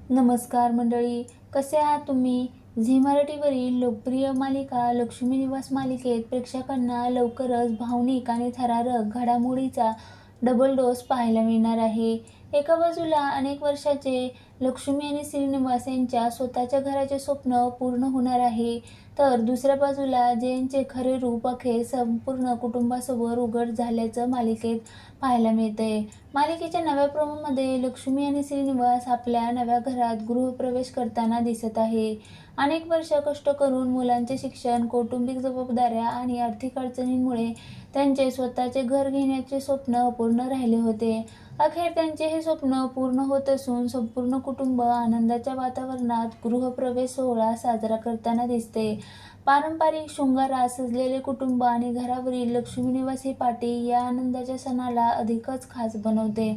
नमस्कार मंडळी, कसे आहात तुम्ही? झी मराठीवरील लोकप्रिय मालिका लक्ष्मी निवास मालिकेत प्रेक्षकांना लवकरच भावनिक आणि थरारक घडामोडीचा डबल डोस पाहायला मिळणार आहे. एका बाजूला अनेक वर्षाचे लक्ष्मी आणि श्रीनिवास यांच्या स्वतःच्या घराचे स्वप्न पूर्ण होणार आहे, तर दुसऱ्या बाजूला जयंतचे खरे रूप अखेर संपूर्ण कुटुंबासमोर उघड झाल्याचं मालिकेत पाहायला मिळतंय. मालिकेच्या नव्या प्रोमोमध्ये लक्ष्मी आणि श्रीनिवास आपल्या नव्या घरात गृहप्रवेश करताना दिसत आहे. अनेक वर्ष कष्ट करून मुलांचे शिक्षण, कौटुंबिक जबाबदाऱ्या आणि आर्थिक अडचणींमुळे त्यांचे स्वतःचे घर घेण्याचे स्वप्न अपूर्ण राहिले होते. अखेर त्यांचे हे स्वप्न पूर्ण होत असून संपूर्ण कुटुंब आनंदाच्या वातावरणात गृहप्रवेश सोहळा साजरा करताना दिसते. पारंपरिक शृंगारात सजलेले कुटुंब आणि घरावरील लक्ष्मी निवास ही पाटी या आनंदाच्या सणाला अधिकच खास बनवते.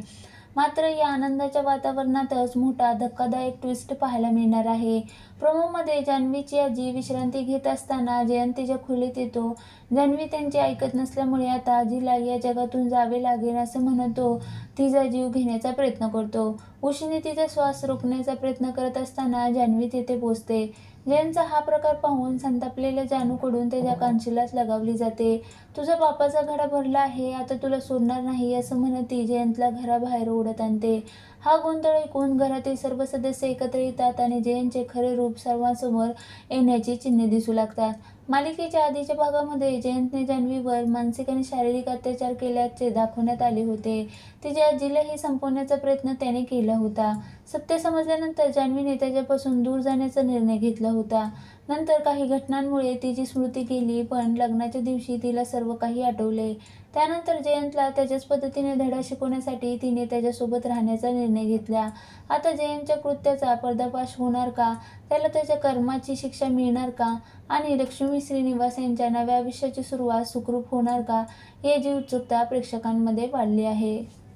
मात्र या आनंदाच्या वातावरणातच मोठा धक्कादायक ट्विस्ट पाहायला मिळणार आहे. प्रोमोमध्ये जान्हवीची आजी विश्रांती घेत असताना जयंत तिच्या खोलीत येतो. जान्हवी त्यांचे ऐकत नसल्यामुळे आता आजीला या जगातून जावे लागेल असं म्हणत तो तिचा जीव घेण्याचा प्रयत्न करतो. उशीने तिचा श्वास रोखण्याचा प्रयत्न करत असताना जान्हवी तेथे पोहोचते. जयंतचा हा प्रकार पाहून संतापलेल्या जानूकडून त्याच्या कानशिलात लगावली जाते. तुझा बापाचा घडा भरला आहे, आता तुला सोडणार नाही असं म्हणत ती जयंतला घराबाहेर ओढत आणते. हा गोंधळ ऐकून घरातील सर्व सदस्य एकत्र येतात आणि जयंतचे खरे रूप सर्वांसमोर येण्याची चिन्हे दिसू लागतात. मालिकेच्या आधीच्या भागामध्ये जयंतने जान्हवीवर मानसिक आणि शारीरिक अत्याचार केल्याचे दाखवण्यात आले होते. तिच्या आजीलाही संपवण्याचा प्रयत्न त्याने केला होता. सत्य समजल्यानंतर जान्हवीने त्याच्यापासून दूर जाण्याचा निर्णय घेतला होता. नंतर काही घटनांमुळे तिची स्मृती गेली, पण लग्नाच्या दिवशी तिला सर्व काही आठवले. त्यानंतर जयंतला त्याच्याच पद्धतीने धडा शिकवण्यासाठी तिने त्याच्यासोबत राहण्याचा निर्णय घेतला. आता जयंतच्या कृत्याचा पर्दाफाश होणार का? त्याला त्याच्या कर्माची शिक्षा मिळणार का? आणि लक्ष्मी श्रीनिवास यांच्या नव्या आयुष्याची सुरुवात सुखरूप होणार का? याची उत्सुकता प्रेक्षकांमध्ये वाढली आहे.